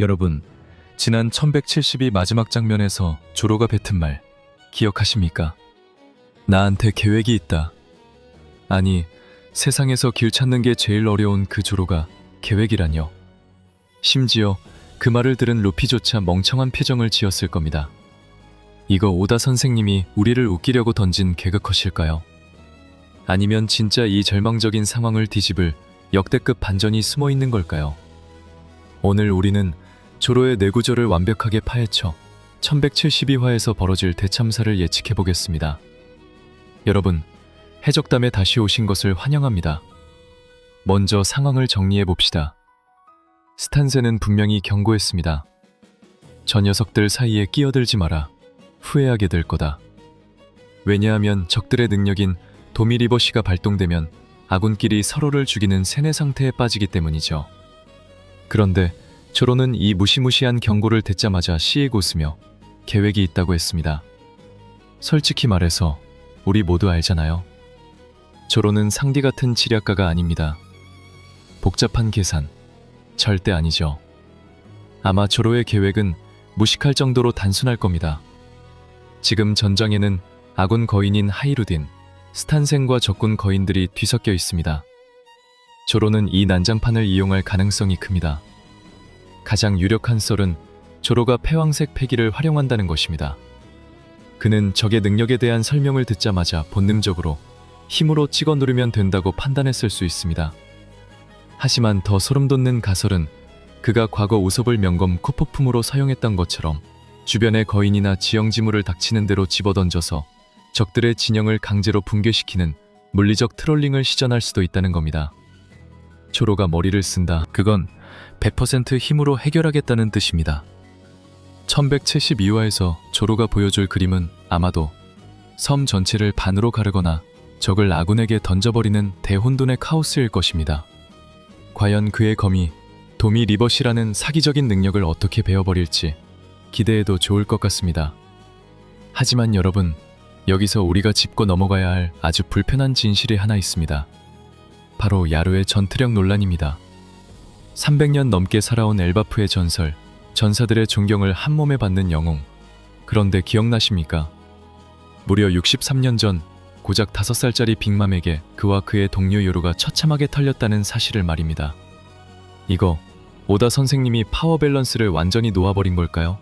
여러분, 지난 1172 마지막 장면에서 조로가 뱉은 말 기억하십니까? 나한테 계획이 있다. 아니, 세상에서 길 찾는 게 제일 어려운 그 조로가 계획이라뇨. 심지어 그 말을 들은 루피조차 멍청한 표정을 지었을 겁니다. 이거 오다 선생님이 우리를 웃기려고 던진 개그컷일까요? 아니면 진짜 이 절망적인 상황을 뒤집을 역대급 반전이 숨어 있는 걸까요? 오늘 우리는 조로의 뇌구조를 완벽하게 파헤쳐 1172화에서 벌어질 대참사를 예측해 보겠습니다. 여러분, 해적담에 다시 오신 것을 환영합니다. 먼저 상황을 정리해 봅시다. 스탄세는 분명히 경고했습니다. 저 녀석들 사이에 끼어들지 마라. 후회하게 될 거다. 왜냐하면 적들의 능력인 도미리버시가 발동되면 아군끼리 서로를 죽이는 세뇌 상태에 빠지기 때문이죠. 그런데 조로는 이 무시무시한 경고를 듣자마자 씩 웃으며 계획이 있다고 했습니다. 솔직히 말해서 우리 모두 알잖아요. 조로는 상디 같은 지략가가 아닙니다. 복잡한 계산, 절대 아니죠. 아마 조로의 계획은 무식할 정도로 단순할 겁니다. 지금 전장에는 아군 거인인 하이루딘, 스탄생과 적군 거인들이 뒤섞여 있습니다. 조로는 이 난장판을 이용할 가능성이 큽니다. 가장 유력한 썰은 조로가 패왕색 패기를 활용한다는 것입니다. 그는 적의 능력에 대한 설명을 듣자마자 본능적으로 힘으로 찍어 누르면 된다고 판단했을 수 있습니다. 하지만 더 소름돋는 가설은 그가 과거 우섭을 명검 코포품으로 사용했던 것처럼 주변의 거인이나 지형지물을 닥치는 대로 집어던져서 적들의 진영을 강제로 붕괴시키는 물리적 트롤링을 시전할 수도 있다는 겁니다. 조로가 머리를 쓴다. 그건 100% 힘으로 해결하겠다는 뜻입니다. 1172화에서 조로가 보여줄 그림은 아마도 섬 전체를 반으로 가르거나 적을 아군에게 던져버리는 대혼돈의 카오스일 것입니다. 과연 그의 검이 도미리버시라는 사기적인 능력을 어떻게 베어버릴지 기대해도 좋을 것 같습니다. 하지만 여러분, 여기서 우리가 짚고 넘어가야 할 아주 불편한 진실이 하나 있습니다. 바로 야루의 전투력 논란입니다. 300년 넘게 살아온 엘바프의 전설, 전사들의 존경을 한몸에 받는 영웅. 그런데 기억나십니까? 무려 63년 전 고작 5살짜리 빅맘에게 그와 그의 동료 요루가 처참하게 털렸다는 사실을 말입니다. 이거 오다 선생님이 파워 밸런스를 완전히 놓아버린 걸까요?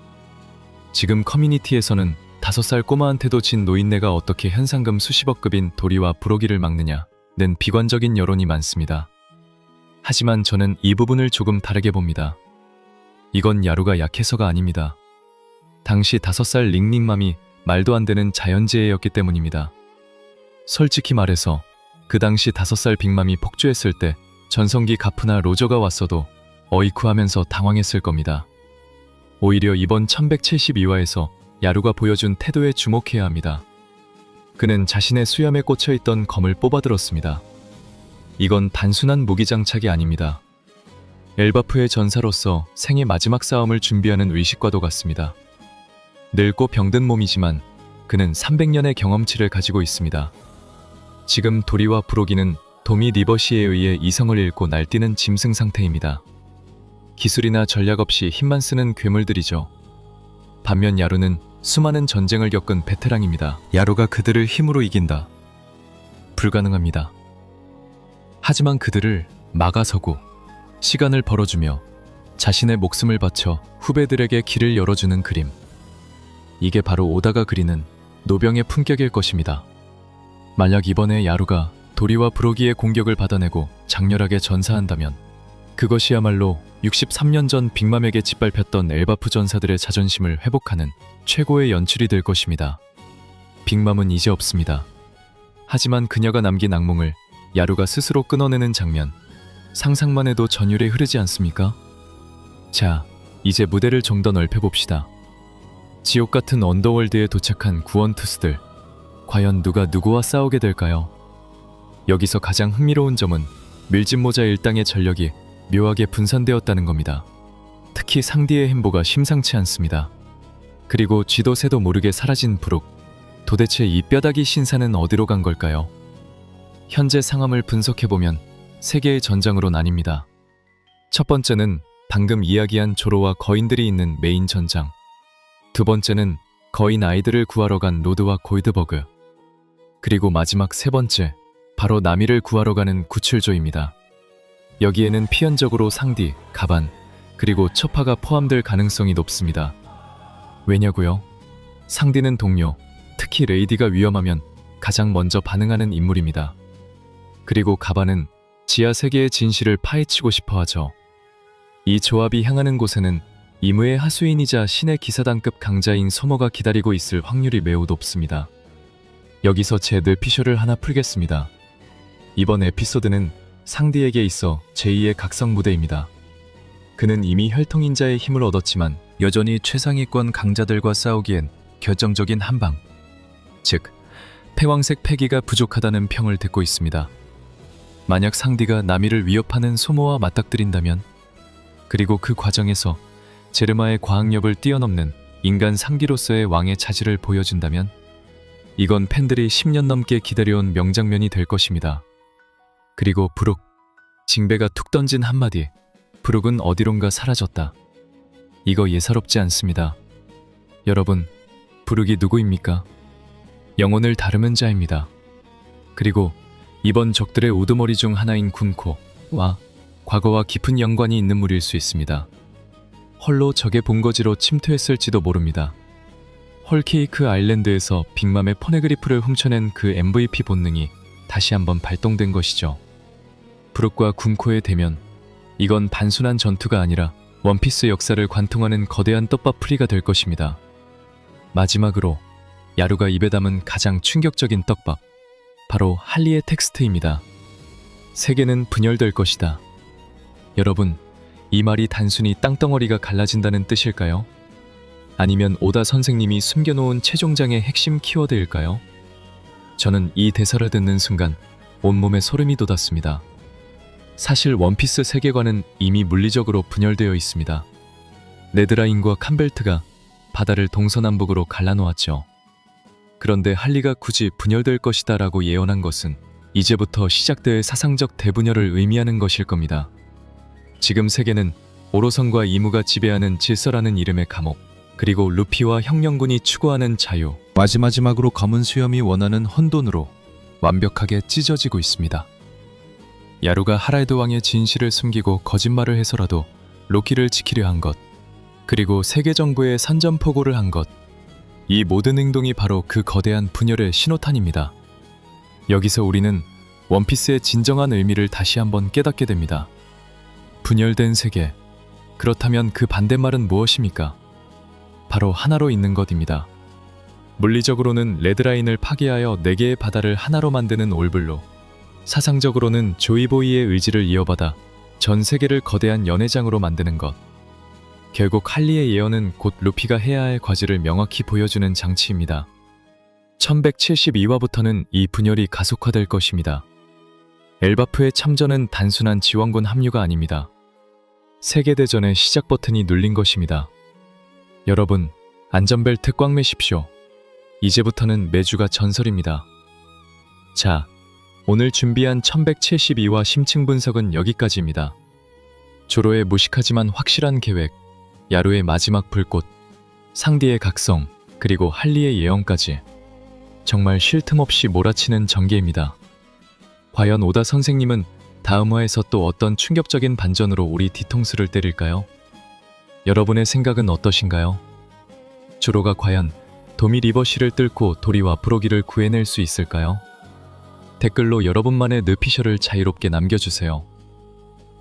지금 커뮤니티에서는 5살 꼬마한테도 진 노인네가 어떻게 현상금 수십억급인 도리와 부로기를 막느냐는 비관적인 여론이 많습니다. 하지만 저는 이 부분을 조금 다르게 봅니다. 이건 야루가 약해서가 아닙니다. 당시 5살 링링맘이 말도 안 되는 자연재해였기 때문입니다. 솔직히 말해서 그 당시 5살 빅맘이 폭주했을 때 전성기 가프나 로저가 왔어도 어이쿠 하면서 당황했을 겁니다. 오히려 이번 1172화에서 야루가 보여준 태도에 주목해야 합니다. 그는 자신의 수염에 꽂혀있던 검을 뽑아들었습니다. 이건 단순한 무기장착이 아닙니다. 엘바프의 전사로서 생의 마지막 싸움을 준비하는 의식과도 같습니다. 늙고 병든 몸이지만 그는 300년의 경험치를 가지고 있습니다. 지금 도리와 부로기는 도미리버시에 의해 이성을 잃고 날뛰는 짐승 상태입니다. 기술이나 전략 없이 힘만 쓰는 괴물들이죠. 반면 야루는 수많은 전쟁을 겪은 베테랑입니다. 야루가 그들을 힘으로 이긴다. 불가능합니다. 하지만 그들을 막아서고 시간을 벌어주며 자신의 목숨을 바쳐 후배들에게 길을 열어주는 그림. 이게 바로 오다가 그리는 노병의 품격일 것입니다. 만약 이번에 야루가 도리와 부로기의 공격을 받아내고 장렬하게 전사한다면 그것이야말로 63년 전 빅맘에게 짓밟혔던 엘바프 전사들의 자존심을 회복하는 최고의 연출이 될 것입니다. 빅맘은 이제 없습니다. 하지만 그녀가 남긴 악몽을 야루가 스스로 끊어내는 장면, 상상만 해도 전율에 흐르지 않습니까? 자, 이제 무대를 좀 더 넓혀봅시다. 지옥 같은 언더월드에 도착한 구원 투수들, 과연 누가 누구와 싸우게 될까요? 여기서 가장 흥미로운 점은 밀짚모자 일당의 전력이 묘하게 분산되었다는 겁니다. 특히 상디의 햄보가 심상치 않습니다. 그리고 쥐도 새도 모르게 사라진 브룩, 도대체 이 뼈다귀 신사는 어디로 간 걸까요? 현재 상황을 분석해보면 3개의 전장으로 나뉩니다. 첫 번째는 방금 이야기한 조로와 거인들이 있는 메인 전장. 두 번째는 거인 아이들을 구하러 간 로드와 골드버그. 그리고 마지막 세 번째, 바로 나미를 구하러 가는 구출조입니다. 여기에는 필연적으로 상디, 가반, 그리고 처파가 포함될 가능성이 높습니다. 왜냐고요? 상디는 동료, 특히 레이디가 위험하면 가장 먼저 반응하는 인물입니다. 그리고 가반은 지하 세계의 진실을 파헤치고 싶어 하죠. 이 조합이 향하는 곳에는 이무의 하수인이자 신의 기사단급 강자인 소모가 기다리고 있을 확률이 매우 높습니다. 여기서 제 뇌피셜을 하나 풀겠습니다. 이번 에피소드는 상디에게 있어 제2의 각성 무대입니다. 그는 이미 혈통인자의 힘을 얻었지만 여전히 최상위권 강자들과 싸우기엔 결정적인 한방, 즉 패왕색 패기가 부족하다는 평을 듣고 있습니다. 만약 상디가 나미를 위협하는 소모와 맞닥뜨린다면, 그리고 그 과정에서 제르마의 과학력을 뛰어넘는 인간 상기로서의 왕의 차지를 보여준다면, 이건 팬들이 10년 넘게 기다려온 명장면이 될 것입니다. 그리고 브룩, 징베가 툭 던진 한마디, 브룩은 어디론가 사라졌다. 이거 예사롭지 않습니다. 여러분, 브룩이 누구입니까? 영혼을 다루는 자입니다. 그리고 이번 적들의 우두머리 중 하나인 군코와 과거와 깊은 연관이 있는 무리일 수 있습니다. 헐로 적의 본거지로 침투했을지도 모릅니다. 헐케이크 아일랜드에서 빅맘의 포네그리프를 훔쳐낸 그 MVP 본능이 다시 한번 발동된 것이죠. 브룩과 군코의 대면, 이건 단순한 전투가 아니라 원피스 역사를 관통하는 거대한 떡밥풀이가 될 것입니다. 마지막으로 야루가 입에 담은 가장 충격적인 떡밥, 바로 할리의 텍스트입니다. 세계는 분열될 것이다. 여러분, 이 말이 단순히 땅덩어리가 갈라진다는 뜻일까요? 아니면 오다 선생님이 숨겨놓은 최종장의 핵심 키워드일까요? 저는 이 대사를 듣는 순간 온몸에 소름이 돋았습니다. 사실 원피스 세계관은 이미 물리적으로 분열되어 있습니다. 네드라인과 캄벨트가 바다를 동서남북으로 갈라놓았죠. 그런데 할리가 굳이 분열될 것이다 라고 예언한 것은 이제부터 시작될 사상적 대분열을 의미하는 것일 겁니다. 지금 세계는 오로선과 이무가 지배하는 질서라는 이름의 감옥, 그리고 루피와 형령군이 추구하는 자유, 마지막으로 검은 수염이 원하는 혼돈으로 완벽하게 찢어지고 있습니다. 야루가 하랄드 왕의 진실을 숨기고 거짓말을 해서라도 로키를 지키려 한 것, 그리고 세계 정부에 선전포고를 한 것, 이 모든 행동이 바로 그 거대한 분열의 신호탄입니다. 여기서 우리는 원피스의 진정한 의미를 다시 한번 깨닫게 됩니다. 분열된 세계, 그렇다면 그 반대말은 무엇입니까? 바로 하나로 있는 것입니다. 물리적으로는 레드라인을 파괴하여 4개의 바다를 하나로 만드는 올블루, 사상적으로는 조이보이의 의지를 이어받아 전 세계를 거대한 연회장으로 만드는 것. 결국 할리의 예언은 곧 루피가 해야 할 과제를 명확히 보여주는 장치입니다. 1172화부터는 이 분열이 가속화될 것입니다. 엘바프의 참전은 단순한 지원군 합류가 아닙니다. 세계대전의 시작 버튼이 눌린 것입니다. 여러분, 안전벨트 꽉 매십시오. 이제부터는 매주가 전설입니다. 자, 오늘 준비한 1172화 심층 분석은 여기까지입니다. 조로의 무식하지만 확실한 계획, 야루의 마지막 불꽃, 상디의 각성, 그리고 할리의 예언까지 정말 쉴 틈 없이 몰아치는 전개입니다. 과연 오다 선생님은 다음 화에서 또 어떤 충격적인 반전으로 우리 뒤통수를 때릴까요? 여러분의 생각은 어떠신가요? 조로가 과연 도미 리버시를 뚫고 도리와 브로기를 구해낼 수 있을까요? 댓글로 여러분만의 뇌피셜을 자유롭게 남겨주세요.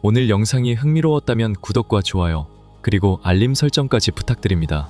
오늘 영상이 흥미로웠다면 구독과 좋아요, 그리고 알림 설정까지 부탁드립니다.